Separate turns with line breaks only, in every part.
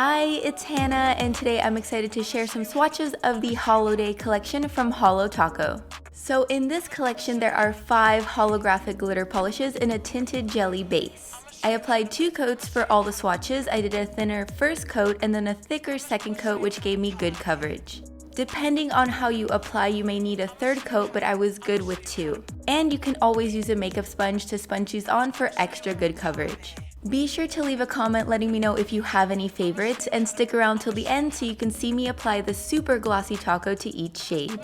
Hi, it's Hannah, and today I'm excited to share some swatches of the Holoday collection from Holo Taco. So in this collection, there are 5 holographic glitter polishes in a tinted jelly base. I applied 2 coats for all the swatches. I did a thinner first coat and then a thicker second coat, which gave me good coverage. Depending on how you apply, you may need a third coat, but I was good with 2. And you can always use a makeup sponge to sponge these on for extra good coverage. Be sure to leave a comment letting me know if you have any favorites, and stick around till the end so you can see me apply the super glossy taco to each shade.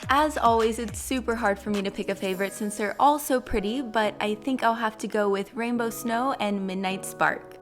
As always, it's super hard for me to pick a favorite since they're all so pretty, but I think I'll have to go with Rainbow Snow and Midnight Spark.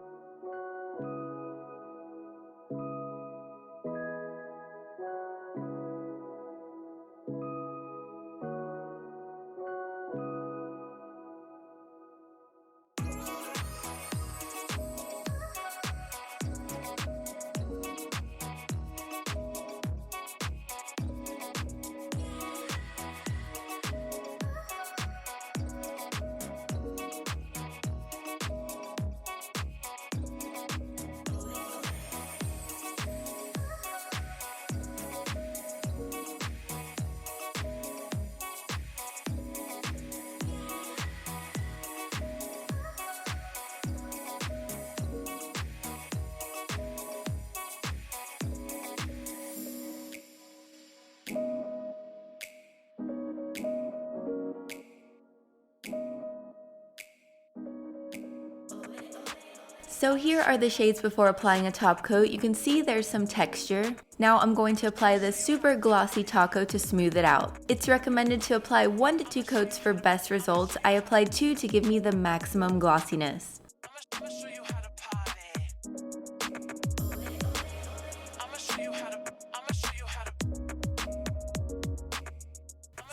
So here are the shades before applying a top coat. You can see there's some texture. Now I'm going to apply this super glossy taco to smooth it out. It's recommended to apply 1 to 2 coats for best results. I applied 2 to give me the maximum glossiness.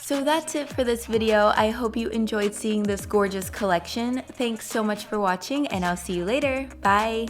So that's it for this video. I hope you enjoyed seeing this gorgeous collection. Thanks so much for watching, and I'll see you later. Bye!